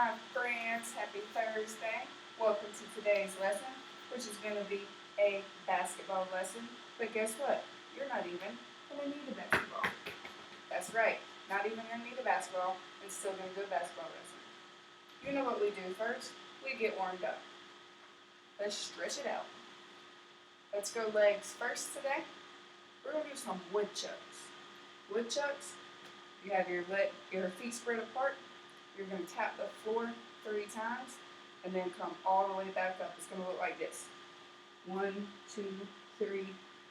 my friends, happy Thursday. Welcome to today's lesson, which is going to be a basketball lesson. But guess what? You're not even going to need a basketball. That's right, not even going to need a basketball. It's still going to do a basketball lesson. You know what we do first? We get warmed up. Let's stretch it out. Let's go legs first today. We're going to do some woodchucks. Woodchucks, you have your feet spread apart. You're going to tap the floor 3 times and then come all the way back up. It's going to look like this. 1, 2, 3,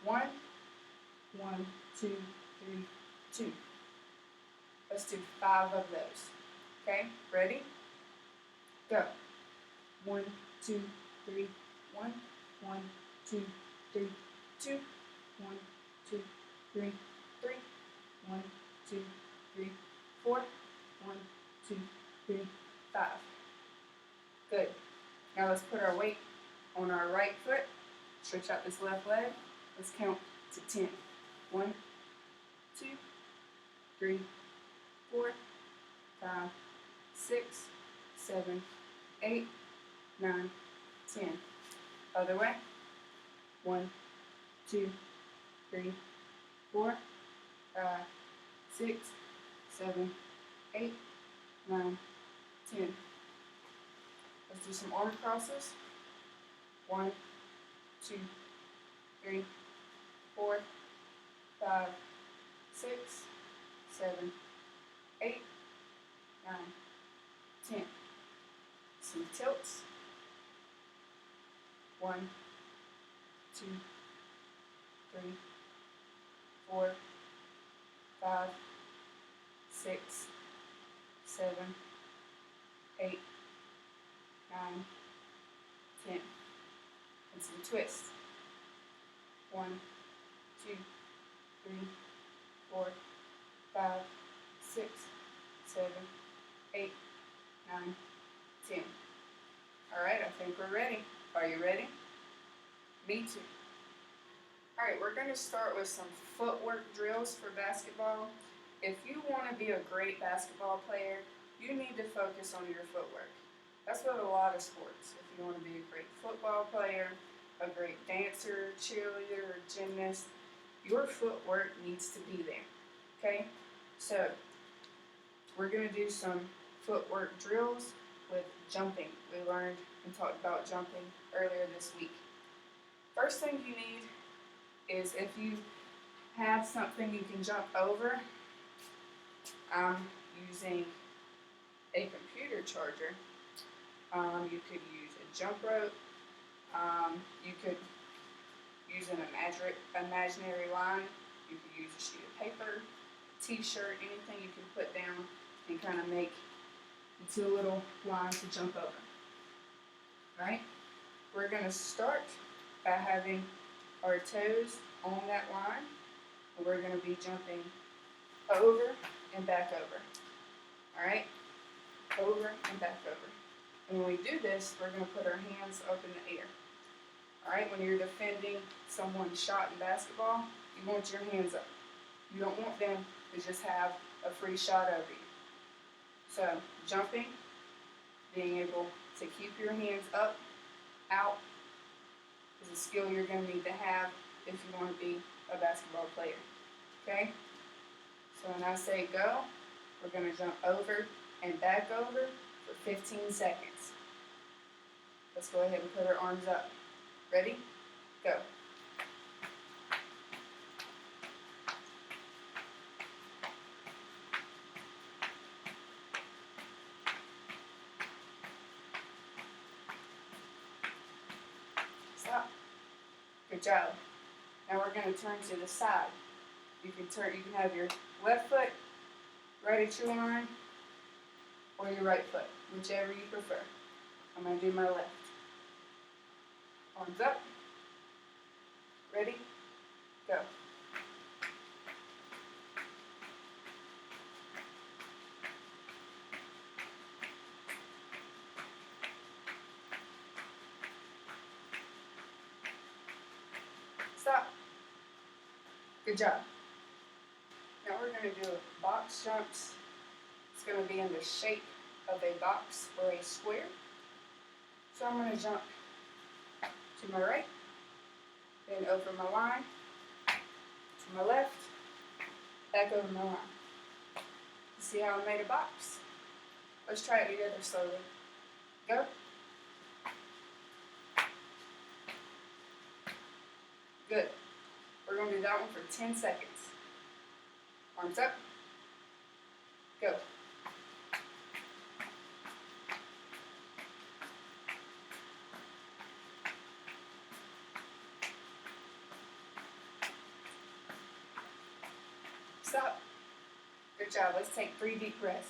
1. 1, 2, 3, 2. Let's do 5 of those. Okay, ready? Go. 1, 2, 3, 1. 1, 2, 3, 2. 1, 2, 3, 3. 1, 2, 3, 4. 1, 2, 3, 5. Good. Now let's put our weight on our right foot. Stretch out this left leg. Let's count to 10. 1, 2, 3, 4, 5, 6, 7, 8, 9, 10. Other way. 1, 2, 3, 4, 5, 6, 7, 8, 9, 10. Let's do some arm crosses. 1, 2, 3, 4, 5, 6, 7, 8, 9, 10. Some tilts. 1, 2, 3, 4, 5, 6, 7, 8, 9, 10. And some twists. 1, 2, 3, 4, 5, 6, 7, 8, 9, 10. Alright, I think we're ready. Are you ready? Me too. Alright, we're going to start with some footwork drills for basketball. If you want to be a great basketball player, you need to focus on your footwork. That's what a lot of sports. If you want to be a great football player, a great dancer, cheerleader, or gymnast, your footwork needs to be there. Okay? So, we're going to do some footwork drills with jumping. We learned and talked about jumping earlier this week. First thing you need is if you have something you can jump over. I'm using a computer charger. You could use a jump rope. You could use an imaginary line. You could use a sheet of paper, a t-shirt, anything you can put down and kind of make into a little line to jump over. Right? We're going to start by having our toes on that line. And we're going to be jumping over and back over. Alright? Over and back over. And when we do this, we're going to put our hands up in the air. Alright? When you're defending someone's shot in basketball, you want your hands up. You don't want them to just have a free shot over you. So, jumping, being able to keep your hands up, out, is a skill you're going to need to have if you want to be a basketball player. Okay? So when I say go, we're going to jump over and back over for 15 seconds. Let's go ahead and put our arms up. Ready? Go. Stop. Good job. Now we're going to turn to the side. You can have your left foot right at your line or your right foot, whichever you prefer. I'm going to do my left. Arms up. Ready? Go. Stop. Good job. Now we're going to do box jumps. It's going to be in the shape of a box or a square. So I'm going to jump to my right, then over my line, to my left, back over my line. See how I made a box? Let's try it together slowly. Go. Good. We're going to do that one for 10 seconds. Arms up. Go. Stop. Good job. Let's take 3 deep breaths.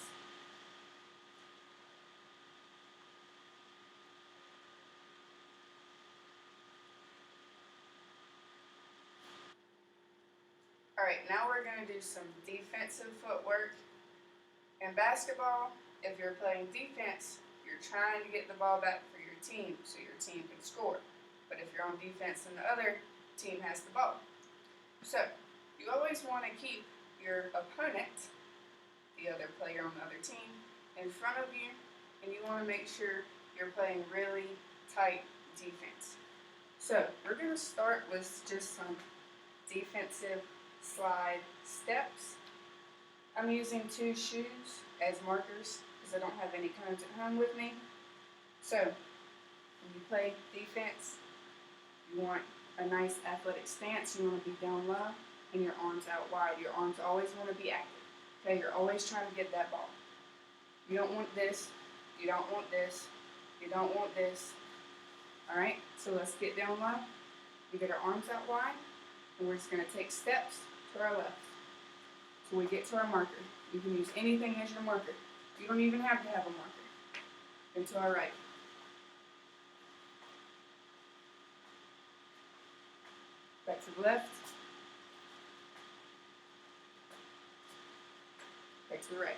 All right, now we're going to do some defensive footwork. In basketball, if you're playing defense, you're trying to get the ball back for your team so your team can score. But if you're on defense and the other team has the ball. So, you always want to keep your opponent, the other player on the other team, in front of you, and you want to make sure you're playing really tight defense. So, we're going to start with just some defensive slide steps. I'm using 2 shoes as markers because I don't have any cones at home with me. So, when you play defense, you want a nice athletic stance. You want to be down low and your arms out wide. Your arms always want to be active. Okay, you're always trying to get that ball. You don't want this. You don't want this. You don't want this. All right, so let's get down low. We get our arms out wide, and we're just going to take steps to our left. So we get to our marker. You can use anything as your marker. You don't even have to have a marker. And to our right. Back to the left. Back to the right.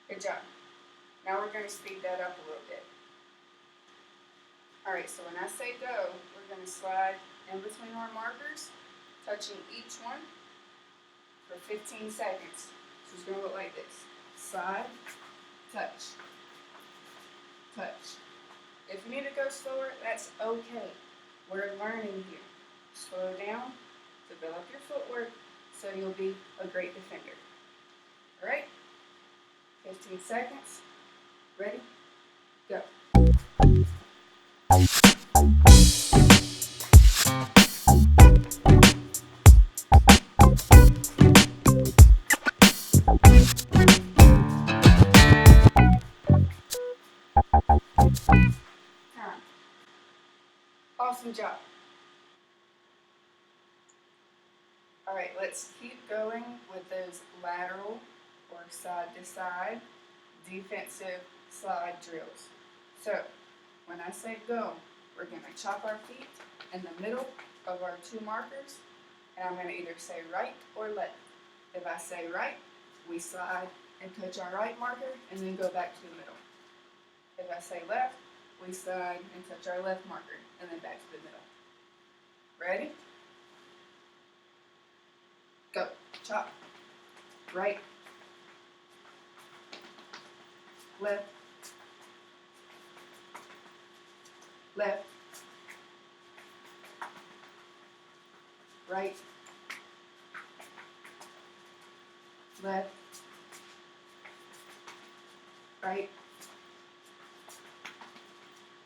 Good job. Now we're going to speed that up a little bit. All right, so when I say go, we're going to slide in between our markers, touching each one for 15 seconds. So it's going to look like this. Slide, touch, touch. If you need to go slower, that's okay. We're learning here. Slow down, develop your footwork, so you'll be a great defender. All right? 15 seconds. Ready? Go. Time. Awesome job. All right, let's keep going with those lateral or side-to-side defensive slide drills. So, when I say go, we're going to chop our feet in the middle of our 2 markers, and I'm going to either say right or left. If I say right, we slide and touch our right marker and then go back to the middle. If I say left, we slide and touch our left marker and then back to the middle. Ready? Go. Chop. Right. Left. Left. Right. Left. Right.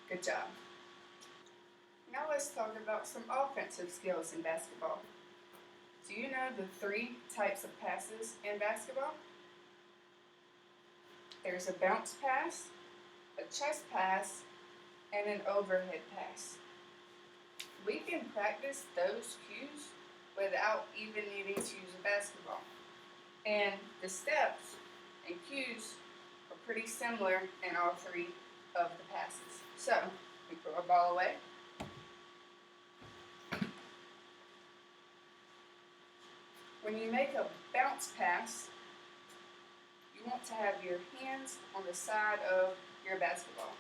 Good job. Now let's talk about some offensive skills in basketball. Do you know the 3 types of passes in basketball? There's a bounce pass, a chest pass, and an overhead pass. We can practice those cues without even needing to use a basketball. And the steps and cues are pretty similar in all 3 of the passes. So, we throw a ball away. When you make a bounce pass, you want to have your hands on the side of your basketball.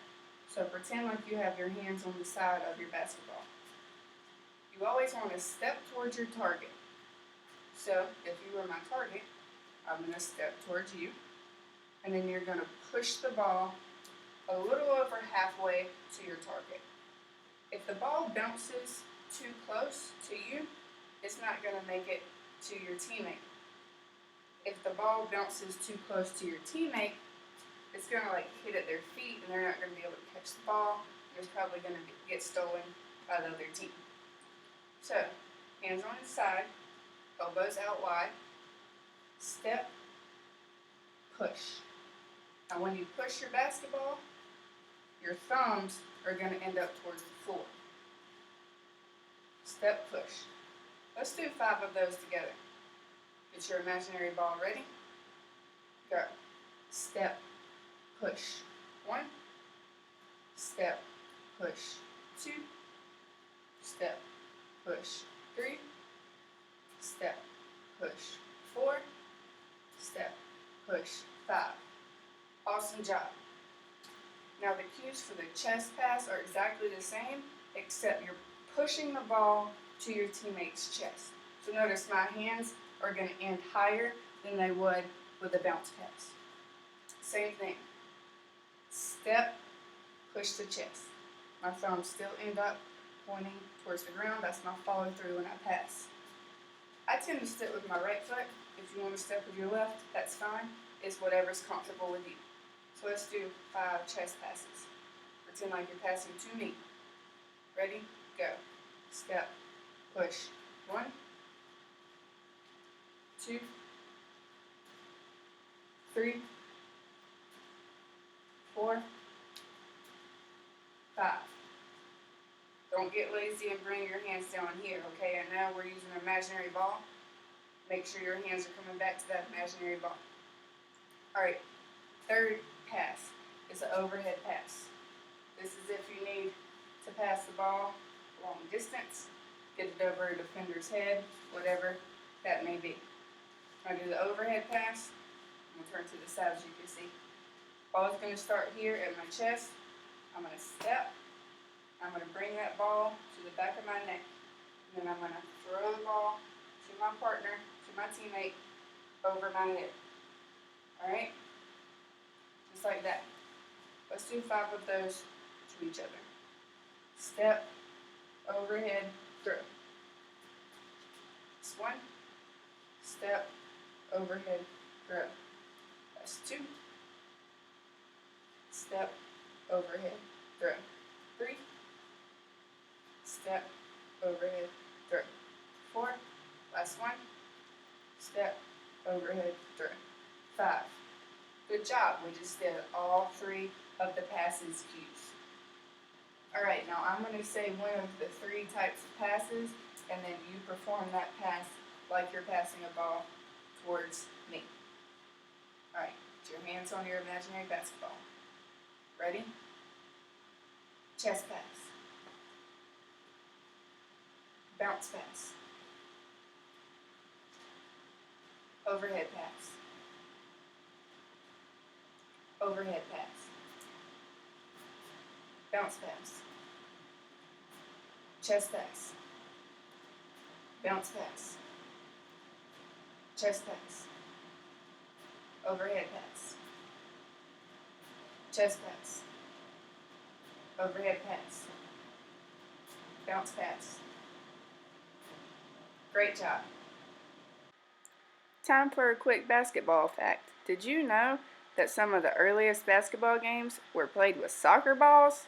So pretend like you have your hands on the side of your basketball. You always want to step towards your target. So if you were my target, I'm going to step towards you, and then you're going to push the ball a little over halfway to your target. If the ball bounces too close to you, it's not going to make it to your teammate. If the ball bounces too close to your teammate, it's going to hit at their feet, and they're not going to be able to catch the ball. It's probably going to get stolen by the other team. So, hands on the side, elbows out wide, step, push. Now when you push your basketball, your thumbs are going to end up towards the floor. Step, push. Let's do 5 of those together. Get your imaginary ball ready. Go. Step, push. 1. Step, push. 2. Step, push. 3. Step, push. 4. Step, push. 5. Awesome job. Now the cues for the chest pass are exactly the same, except you're pushing the ball to your teammate's chest. So notice my hands are going to end higher than they would with a bounce pass. Same thing. Step, push the chest. My thumbs still end up pointing towards the ground. That's my follow through when I pass. I tend to step with my right foot. If you want to step with your left, that's fine. It's whatever's comfortable with you. So let's do 5 chest passes. Pretend like you're passing to me. Ready? Go. Step, push. 1, 2, 3, 4, 5. Don't get lazy and bring your hands down here, okay? I know we're using an imaginary ball. Make sure your hands are coming back to that imaginary ball. Alright, third pass is an overhead pass. This is if you need to pass the ball long distance, get it over a defender's head, whatever that may be. When I do the overhead pass, I'm going to turn to the side so you can see. Ball is going to start here at my chest. I'm going to step. I'm going to bring that ball to the back of my neck. And then I'm going to throw the ball to my partner, to my teammate, over my head. Alright? Just like that. Let's do 5 of those to each other. Step, overhead, throw. That's 1. Step, overhead, throw. That's 2. Step, overhead, throw. 3. Step, overhead, throw. 4. Last 1. Step, overhead, throw. 5. Good job. We just did all 3 of the passes cues. Alright, now I'm going to say one of the 3 types of passes, and then you perform that pass like you're passing a ball towards me. Alright, put your hands on your imaginary basketball. Ready? Chest pass. Bounce pass. Overhead pass. Overhead pass. Bounce pass. Chest pass. Bounce pass. Chest pass. Overhead pass. Chest pass. Overhead pass. Bounce pass. Great job. Time for a quick basketball fact. Did you know that some of the earliest basketball games were played with soccer balls?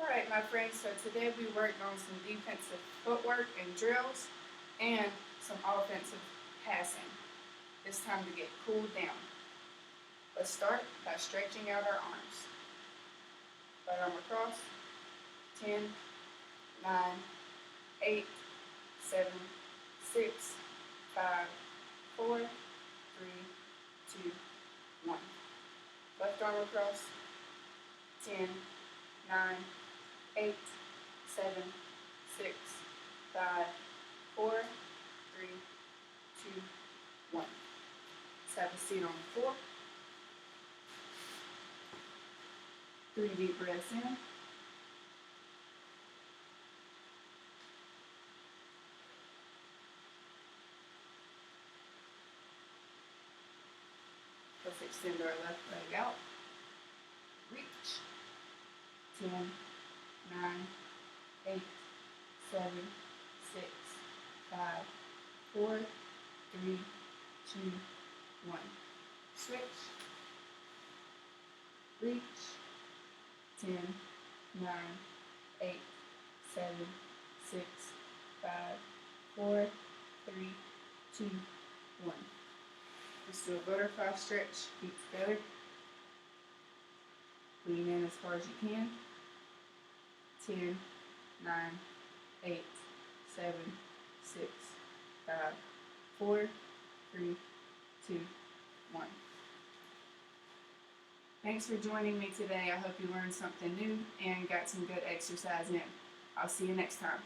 Alright my friends, so today we worked on some defensive footwork and drills and some offensive passing. It's time to get cooled down. Let's start by stretching out our arms. Right arm across. 10, 9, 8, 7, 6, 5, 4, 3, 2, 1. Left arm across. 10, 9, 8, 7, 6, 5, 4, 3, 2, 1. Let's have a seat on the floor. 3 deep breaths in. Let's extend our left leg out. Reach. 10, 9, 8, 7, 6, 5, 4, 3, 2, 1. Switch. Reach. 10, 9, 8, 7, 6, 5, 4, 3, 2, 1. Let's do a butterfly stretch. Feet together. Lean in as far as you can. 10, 9, 8, 7, 6, 5, 4, 3, 2, 1. Thanks for joining me today. I hope you learned something new and got some good exercise in. I'll see you next time.